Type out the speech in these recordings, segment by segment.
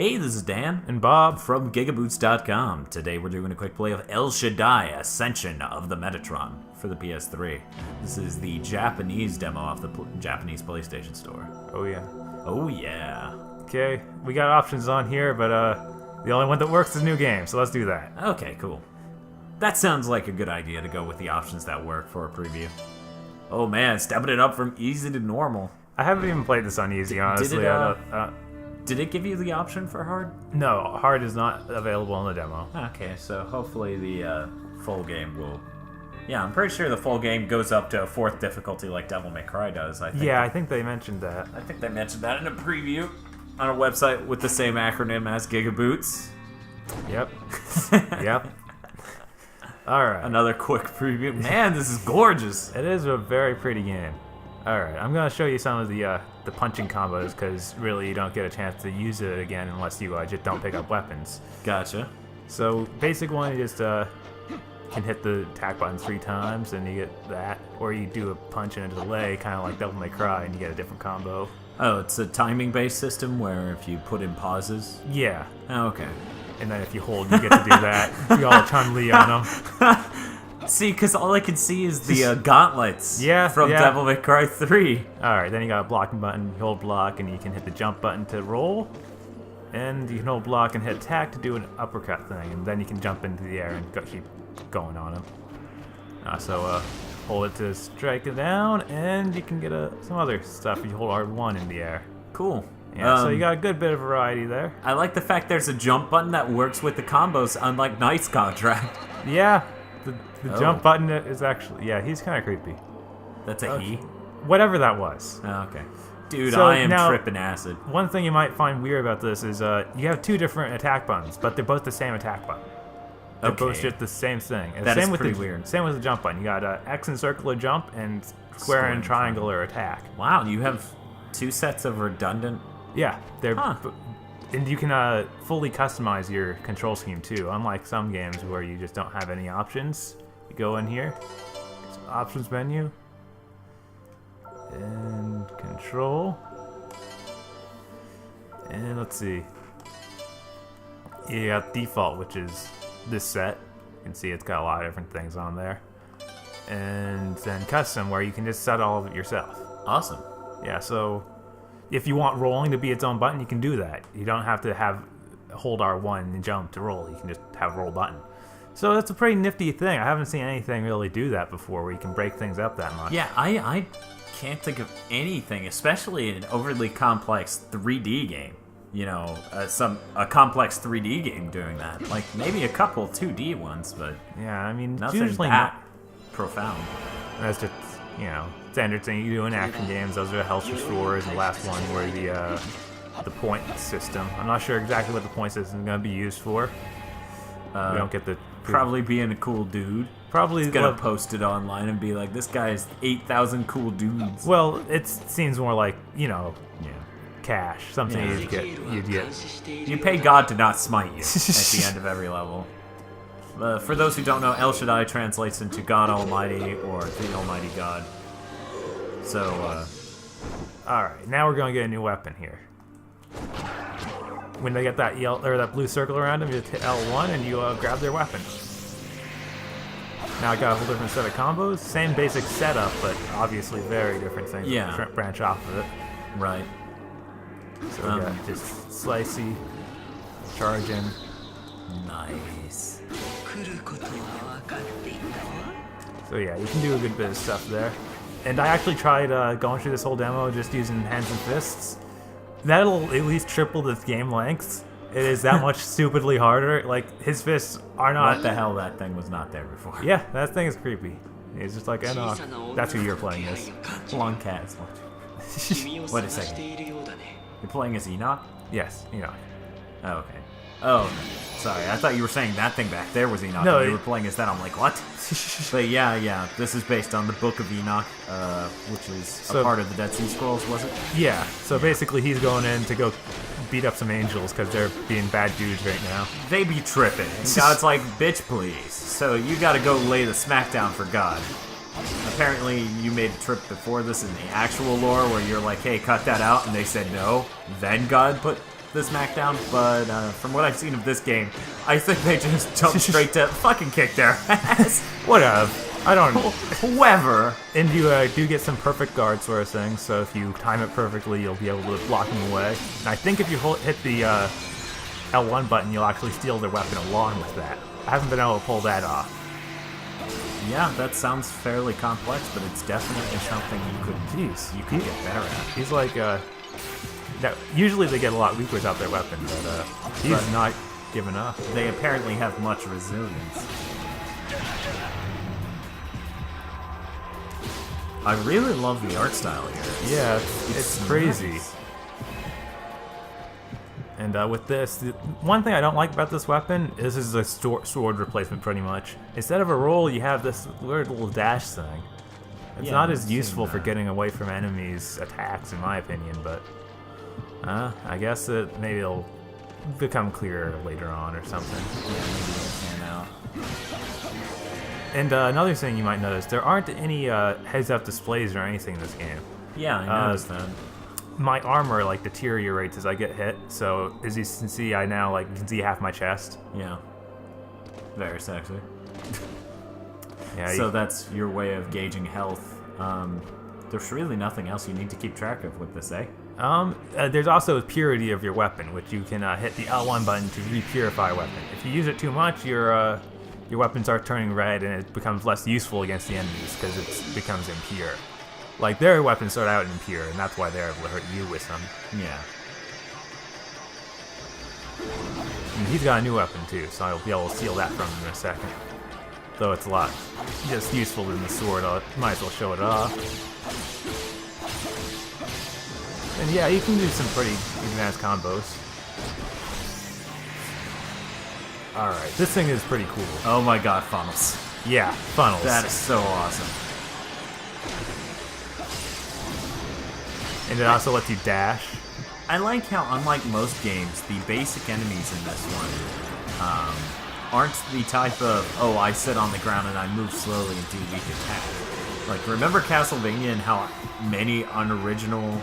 Hey, this is Dan And Bob from GigaBoots.com. Today we're doing a quick play of Shaddai, Ascension of the Metatron for the PS3. This is the Japanese demo off the Japanese PlayStation Store. Oh yeah. Oh yeah. Okay, we got options on here, but the only one that works is new game, so let's do that. Okay, cool. That sounds like a good idea to go with the options that work for a preview. Oh man, stepping it up from easy to normal. I haven't even played this on easy, honestly. Did it give you the option for hard? No, hard is not available in the demo. Okay, so hopefully the full game will... Yeah, I'm pretty sure the full game goes up to a 4th difficulty like Devil May Cry does. I think they mentioned that. I think they mentioned that in a preview on a website with the same acronym as GigaBoots. Yep. Yep. Alright. Another quick preview. Man, this is gorgeous. It is a very pretty game. Alright, I'm going to show you some of the punching combos, because really you don't get a chance to use it again unless you just don't pick up weapons. Gotcha. So, basic one, you just can hit the attack button 3 times and you get that. Or you do a punch and a delay, kind of like Devil May Cry, and you get a different combo. Oh, it's a timing-based system where if you put in pauses? Yeah. Oh, okay. And then if you hold, you get to do that. You all Chun-Li on them. See, because all I can see is the gauntlets from Devil May Cry 3. Alright, then you got a blocking button. You hold block and you can hit the jump button to roll. And you can hold block and hit attack to do an uppercut thing. And then you can jump into the air and keep going on them. Hold it to strike it down, and you can get some other stuff if you hold R1 in the air. Cool. Yeah, so you got a good bit of variety there. I like the fact there's a jump button that works with the combos, unlike Knight's Contract. Yeah, the jump button is actually... Yeah, he's kind of creepy. That's a he? Whatever that was. Oh, okay. Dude, so I am now, tripping acid. One thing you might find weird about this is you have 2 different attack buttons, but they're both the same attack button. They're both just the same thing. And that same is with weird. Same with the jump button. You got X and circular jump and square and triangular attack. Wow, you have 2 sets of redundant... Yeah, and you can fully customize your control scheme too, unlike some games where you just don't have any options. You go in here, options menu, and control, and let's see. You got default, which is this set. You can see it's got a lot of different things on there. And then custom, where you can just set all of it yourself. Awesome. Yeah, so if you want rolling to be its own button, you can do that. You don't have to hold R1 and jump to roll. You can just have roll button. So that's a pretty nifty thing. I haven't seen anything really do that before, where you can break things up that much. Yeah, I can't think of anything, especially in an overly complex 3D game. You know, a complex 3D game doing that. Like, maybe a couple 2D ones, but yeah, I mean, nothing usually that profound. That's just, standard thing you do in action games. Those are the health restorers, and the last one were the point system. I'm not sure exactly what the point system is going to be used for. We don't get the... Probably being a cool dude. Probably gonna post it online and be like, this guy is 8,000 cool dudes. Well, it seems more like, cash. Something you'd get. You pay God to not smite you at the end of every level. For those who don't know, El Shaddai translates into God Almighty or the Almighty God. So, alright, now we're going to get a new weapon here. When they get that that blue circle around them, you just hit L1 and you grab their weapon. Now I got a whole different set of combos. Same basic setup, but obviously very different things. Yeah. Branch off of it. Right. So we got just slicey, charging. Nice. So yeah, you can do a good bit of stuff there. And I actually tried going through this whole demo just using hands and fists. That'll at least triple the game length. It is that much stupidly harder. Like, his fists are not... What the hell, that thing was not there before. Yeah, that thing is creepy. It's just like, Enoch. That's who you're playing as. Long cat. Wait a second. You're playing as Enoch? Yes, Enoch. Oh, okay. Oh, sorry. I thought you were saying that thing back there was Enoch. No, you were playing as that. I'm like, what? But yeah. This is based on the Book of Enoch, which is a part of the Dead Sea Scrolls, was it? Yeah. So basically, he's going in to go beat up some angels because they're being bad dudes right now. They be tripping. And God's like, bitch, please. So you got to go lay the smackdown for God. Apparently, you made a trip before this in the actual lore where you're like, hey, cut that out, and they said no. Then God put the SmackDown, but from what I've seen of this game, I think they just jump straight to fucking kick their ass. Whatever. I don't. Whoever. And you do get some perfect guard sort of thing, so if you time it perfectly, you'll be able to block them away. And I think if you hit the L1 button, you'll actually steal their weapon along with that. I haven't been able to pull that off. Yeah, that sounds fairly complex, but it's definitely something you could get better at. He's like, usually they get a lot weaker without their weapon, but he's not giving up. They apparently have much resilience. I really love the art style here. Yeah, it's crazy. Nice. And with this, the one thing I don't like about this weapon is this is a sword replacement pretty much. Instead of a roll, you have this weird little dash thing. It's not as useful for getting away from enemies' attacks, in my opinion, but I guess maybe it'll become clearer later on or something. Yeah, maybe it'll pan out. And another thing you might notice, there aren't any heads-up displays or anything in this game. Yeah, I noticed that. My armor like deteriorates as I get hit, so as you can see, I now can see half my chest. Yeah. Very sexy. Yeah. So that's your way of gauging health. There's really nothing else you need to keep track of with this, eh? There's also purity of your weapon, which you can hit the L1 button to re-purify a weapon. If you use it too much, your weapons are turning red and it becomes less useful against the enemies because it becomes impure. Like, their weapons start out impure, and that's why they're able to hurt you with them. Yeah. And he's got a new weapon, too, so I'll be able to steal that from him in a second. Though it's a lot just useful than the sword, I might as well show it off. And yeah, you can do some pretty advanced combos. Alright, this thing is pretty cool. Oh my god, funnels. Yeah, funnels. That is so awesome. And it also lets you dash. I like how, unlike most games, the basic enemies in this one aren't the type of, oh, I sit on the ground and I move slowly and do weak attack. Like, remember Castlevania and how many unoriginal,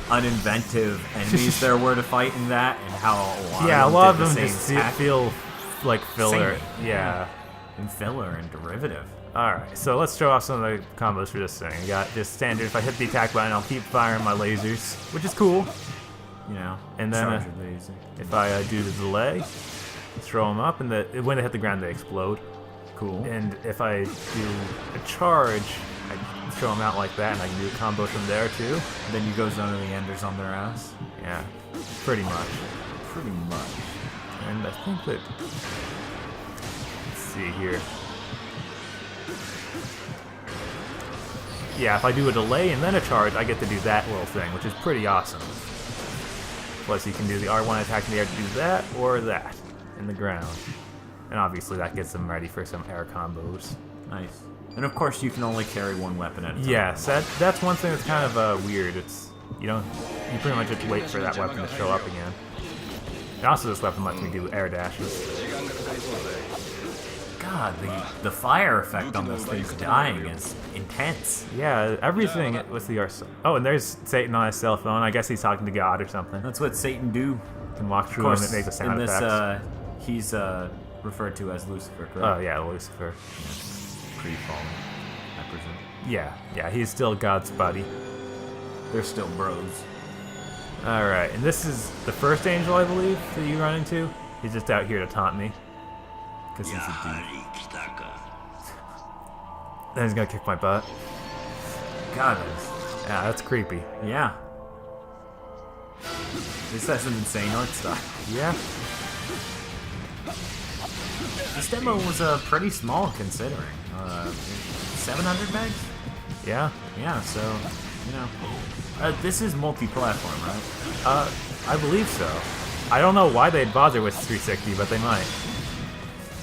uninventive enemies there were to fight in that, and how a lot of did them the just same attack? feel like filler. Samey. Yeah. And filler and derivative. Alright, so let's show off some of the combos for this thing. I got just standard, if I hit the attack button, I'll keep firing my lasers, which is cool. You know, and then if I do the delay, throw them up, and when they hit the ground, they explode. Cool. And if I do a charge, I throw them out like that, and I can do a combo from there too. Then you go Zone of the Enders on their ass. Yeah, pretty much. Pretty much. And I think that, let's see here. Yeah, if I do a delay and then a charge, I get to do that little thing, which is pretty awesome. Plus, you can do the R1 attack in the air to do that, or that, in the ground. And obviously, that gets them ready for some air combos. Nice. And of course, you can only carry one weapon at a time. Yes, that's one thing that's kind of weird. It's you pretty much have to wait for that weapon to show up again. And also, this weapon lets me do air dashes. God, the fire effect on those things dying is intense. Yeah, everything with the arsenal. Oh, and there's Satan on his cell phone. I guess he's talking to God or something. That's what Satan do. You can walk through him and it makes a sound in this, effects. He's referred to as Lucifer, correct? Oh, yeah, Lucifer. Yeah. Pre-fallen, I presume. Yeah, he's still God's buddy. They're still bros. Alright, and this is the first angel, I believe, that you run into. He's just out here to taunt me. Because he's a dude. Then he's gonna kick my butt. God, Yeah, that's creepy. yeah. This has an insane art style. Yeah. This demo was pretty small considering. 700 megs? Yeah. Yeah, so, this is multi-platform, right? I believe so. I don't know why they'd bother with 360, but they might.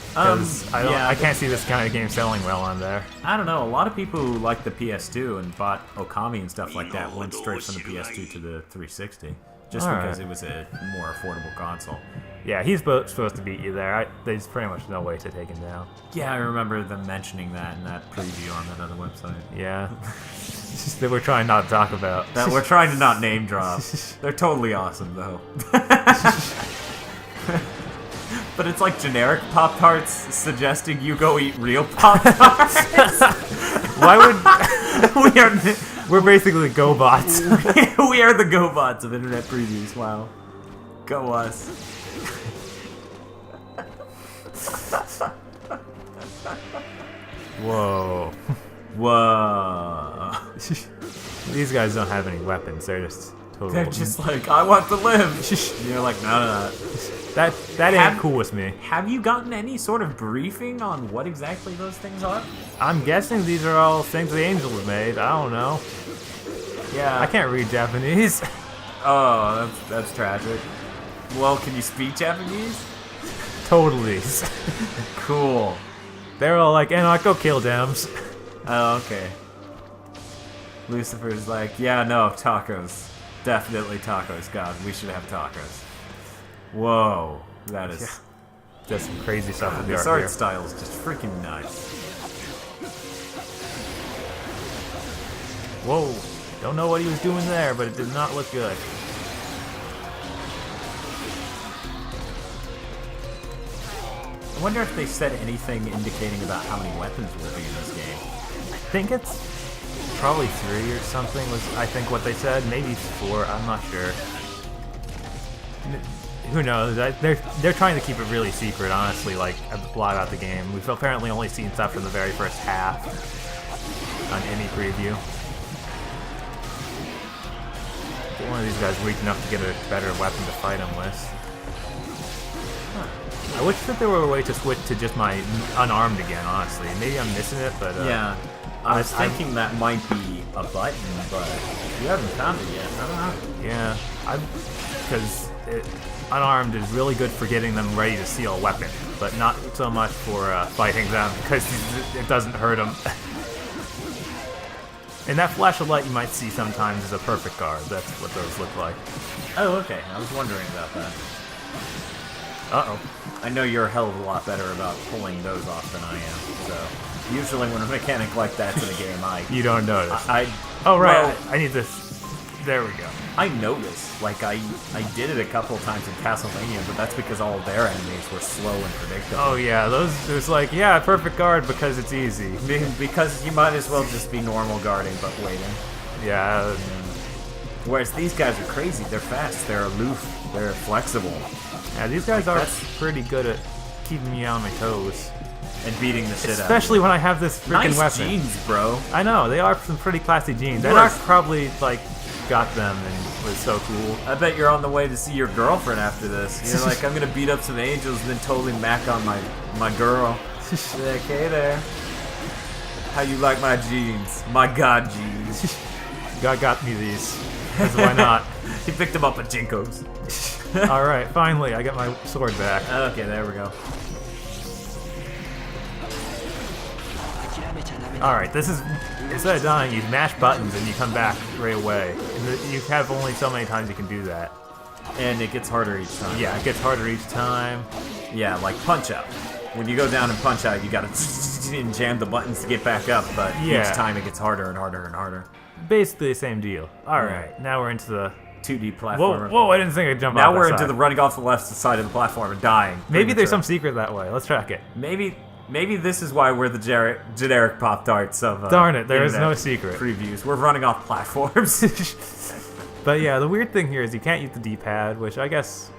Because I can't see this kind of game selling well on there. I don't know. A lot of people who like the PS2 and bought Okami and stuff like that went straight from the PS2 to the 360. Just because it was a more affordable console. Yeah, he's supposed to beat you there. There's pretty much no way to take him down. Yeah, I remember them mentioning that in that preview on that other website. Yeah. that we're trying not to talk about. That we're trying to not name drop. They're totally awesome, though. But it's like generic Pop-Tarts suggesting you go eat real Pop-Tarts. Why would... We're basically GoBots. We are the GoBots of internet previews. Wow. Go us. Whoa. Whoa. These guys don't have any weapons. They're just total... They're just like, I want to live. And you're like, no. That ain't cool with me. Have you gotten any sort of briefing on what exactly those things are? I'm guessing these are all things the Angel have made. I don't know. Yeah. I can't read Japanese. Oh, that's tragic. Well, can you speak Japanese? Totally. Cool. They're all like, and I go kill them. Oh, okay. Lucifer's like, yeah, no, tacos. Definitely tacos. God, we should have tacos. Whoa. That is... Yeah. That's some crazy stuff with the This art art here. style is just freaking nice. Whoa. Don't know what he was doing there, but it did not look good. I wonder if they said anything indicating about how many weapons will be in this game. I think it's probably 3 or something was, I think, what they said. Maybe 4. I'm not sure. Who knows? They're trying to keep it really secret, honestly, like, a lot about the game. We've apparently only seen stuff from the very first half on any preview. Get one of these guys weak enough to get a better weapon to fight him with. I wish that there were a way to switch to just my unarmed again, honestly. Maybe I'm missing it, but... yeah. I was thinking that might be a button, but you haven't found it yet. I don't know. Yeah, because unarmed is really good for getting them ready to seal a weapon, but not so much for fighting them, because it doesn't hurt them. And that flash of light you might see sometimes is a perfect guard. That's what those look like. Oh, okay. I was wondering about that. Uh-oh. I know you're a hell of a lot better about pulling those off than I am, so... Usually when a mechanic like that's in a game, You don't notice. Oh, right. Well, I need this. There we go. I noticed. Like, I did it a couple of times in Castlevania, but that's because all of their enemies were slow and predictable. Oh, yeah. It was like, yeah, perfect guard because it's easy. Because you might as well just be normal guarding, but waiting. Yeah. Whereas these guys are crazy. They're fast. They're aloof. They're flexible. Yeah, these guys are pretty good at keeping me on my toes. And beating the shit out of Especially when I have this freaking nice weapon. jeans, bro. I know, they are some pretty classy jeans. That Yes. probably, like, got them and was so cool. I bet you're on the way to see your girlfriend after this. You're like, I'm gonna beat up some angels and then totally mac on my girl. You're like, hey there. How you like my jeans? My God jeans. God got me these. Because why not? He picked them up at Jinko's. Alright, finally, I got my sword back. Okay, there we go. Alright, this is... Instead of dying, you mash buttons and you come back right away. And you have only so many times you can do that. And it gets harder each time. Yeah, it gets harder each time. Yeah, like Punch Out. When you go down and Punch Out, you gotta jam the buttons to get back up, but Yeah. each time it gets harder and harder and harder. Basically the same deal. Alright, now we're into the... 2D platformer. Whoa, I didn't think I'd jump off Now that we're side. into the running off the left side of the platform and dying. Maybe there's some prematurely. secret that way. Let's track it. Maybe this is why we're the generic Pop-Tarts of Darn it, there is internet no secret. previews. We're running off platforms. But yeah, the weird thing here is you can't use the D-pad, which I guess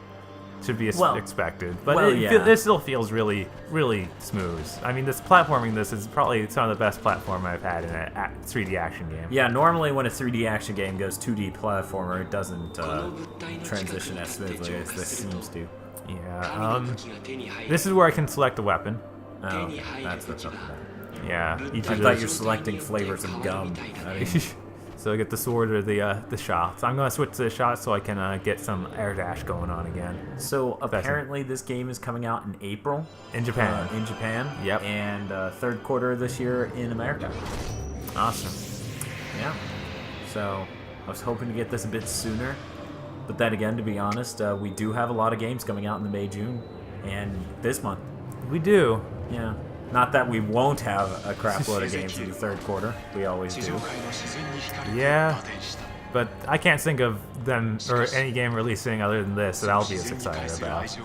should be expected. But it still feels really, really smooth. I mean, this is probably some of the best platform I've had in a 3D action game. Yeah, normally when a 3D action game goes 2D platformer, it doesn't transition as smoothly as this seems to. Yeah, this is where I can select a weapon. Oh, that's what's up there. Yeah, I thought you're selecting flavors of gum. So I get the sword or the shots. I'm gonna switch to the shots so I can get some air dash going on again. So apparently this game is coming out in April In Japan. Yep. And third quarter of this year in America. Awesome. Yeah. So I was hoping to get this a bit sooner, but then again, to be honest, we do have a lot of games coming out in the May, June, and this month. We do. Yeah. Not that we won't have a crap load of games in the third quarter. We always do. Yeah, but I can't think of them or any game releasing other than this that I'll be as excited about.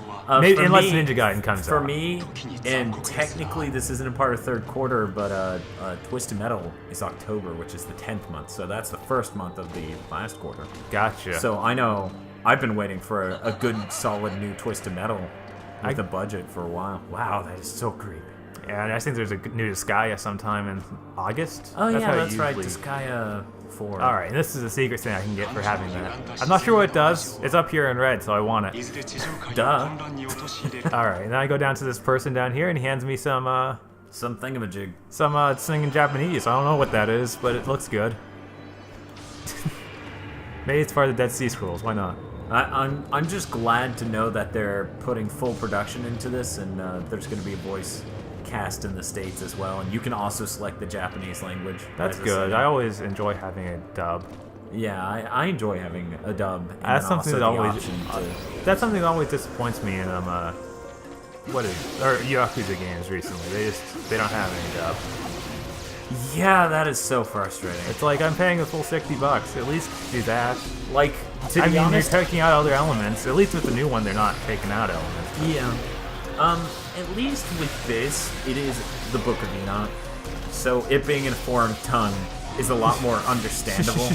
Maybe, unless Ninja Gaiden comes out. For me, and technically this isn't a part of third quarter, but Twisted Metal is October, which is the 10th month, so that's the first month of the last quarter. Gotcha. So I know I've been waiting for a good, solid new Twisted Metal with a budget for a while. Wow, that is so creepy. Yeah, and I think there's a new Disgaea sometime in August. Oh, that's yeah, how that's right. usually... Disgaea 4. Alright, this is a secret thing I can get for having that. I'm not sure what it does. It's up here in red, so I want it. Duh. Alright, then I go down to this person down here, and he hands me some thingamajig. Some thing in Japanese. I don't know what that is, but it looks good. Maybe it's part of the Dead Sea Scrolls. Why not? I'm just glad to know that they're putting full production into this, and there's going to be a voice cast in the States as well, and you can also select the Japanese language. That's good. I always enjoy having a dub. Yeah, I enjoy having a dub. And that's something that always that's something that always disappoints me in Yakuza games recently. They don't have any dub. Yeah, that is so frustrating. It's like I'm paying the full $60. At least do that. Like, to be honest, you're taking out other elements. At least with the new one, they're not taking out elements. Yeah. At least with this, it is the Book of Enoch, so it being in a foreign tongue is a lot more understandable,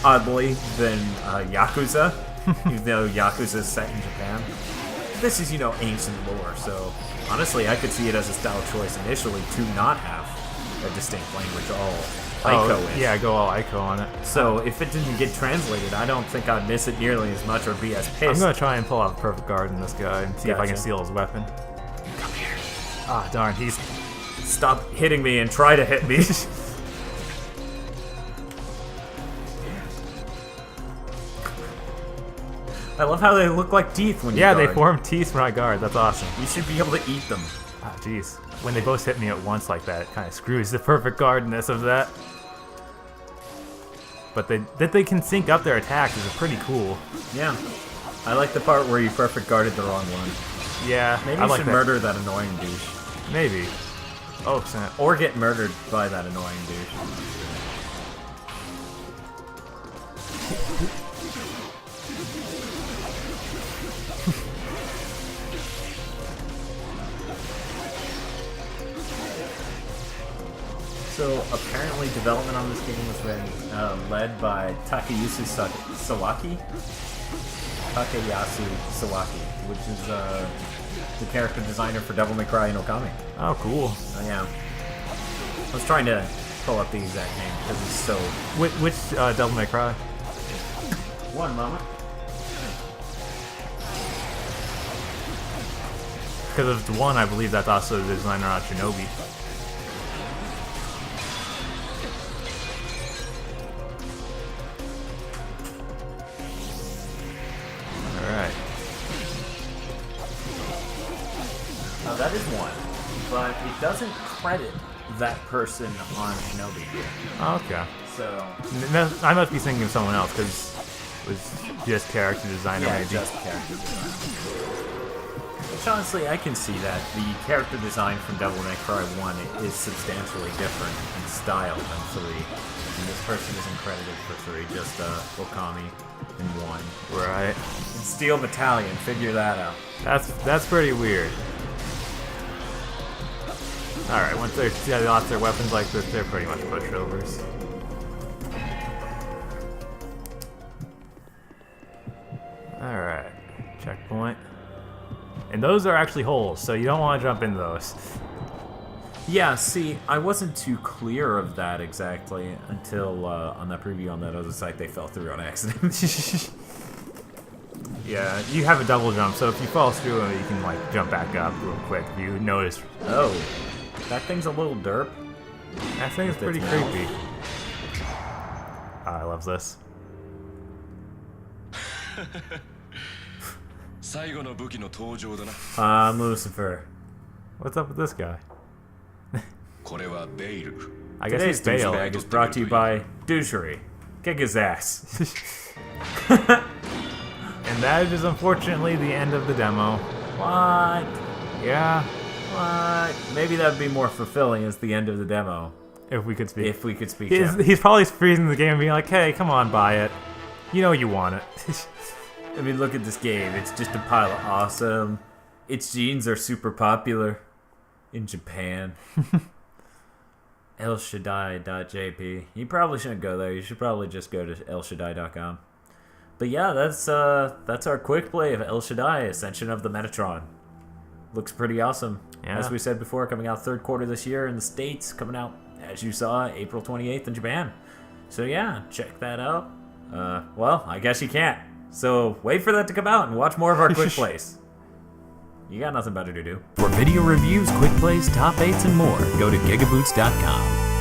oddly, than Yakuza, even though Yakuza is set in Japan. This is, ancient lore, so honestly, I could see it as a style choice initially to not have a distinct language all Ico-ish. Yeah, go all Ico on it. So if it didn't get translated, I don't think I'd miss it nearly as much or be as pissed. I'm gonna try and pull out Perfect Guard in this guy and see if I can steal his weapon. Come here. Ah, darn, he's... Stop hitting me and try to hit me. I love how they look like teeth when you guard. Yeah, they form teeth when I guard. That's awesome. You should be able to eat them. Ah, jeez. When they both hit me at once like that, it kind of screws the perfect guardness of that. But that they can sync up their attacks is pretty cool. Yeah. I like the part where you perfect guarded the wrong one. Yeah, maybe you should murder that annoying douche. Maybe. Oh, snap. Or get murdered by that annoying douche. So apparently development on this game was led by Takayasu Sawaki, which is the character designer for Devil May Cry and Okami. Oh, cool. Oh, yeah. I was trying to pull up the exact name because it's so... Which Devil May Cry? One moment. Because of the one, I believe that's also the designer on Shinobi. Alright. Now that is one, but it doesn't credit that person on Shinobi here. Oh, okay. So... I must be thinking of someone else, because it was just character designer, yeah, maybe. Just character design. Which honestly, I can see that. The character design from Devil May Cry 1 is substantially different in style than 3. And this person isn't credited for 3, just Okami in 1. Right. And Steel Battalion, figure that out. That's pretty weird. Alright, once they lost their weapons like this, they're pretty much pushovers. Alright, checkpoint. And those are actually holes, so you don't want to jump in those. Yeah, see, I wasn't too clear of that exactly until on that preview on that other site they fell through on accident. Yeah, you have a double jump, so if you fall through it, you can like jump back up real quick if you notice. Oh, that thing's a little derp. That thing is pretty creepy. I love this. I'm Lucifer. What's up with this guy? I guess Today's he's Bale. douchebag is brought to you by douchery. Kick his ass. And that is unfortunately the end of the demo. What? Yeah. Maybe that would be more fulfilling as the end of the demo. If we could speak. If we could speak Japanese. He's probably freezing the game and being like, hey, come on, buy it. You know you want it. I mean, look at this game. It's just a pile of awesome. Its genes are super popular in Japan. cel-shaded.jp. You probably shouldn't go there. You should probably just go to cel-shaded.com. But yeah, that's our quick play of El Shaddai, Ascension of the Metatron. Looks pretty awesome. Yeah. As we said before, coming out third quarter this year in the States, coming out, as you saw, April 28th in Japan. So yeah, check that out. Well, I guess you can't. So wait for that to come out and watch more of our quick plays. You got nothing better to do. For video reviews, quick plays, top 8s, and more, go to gigaboots.com.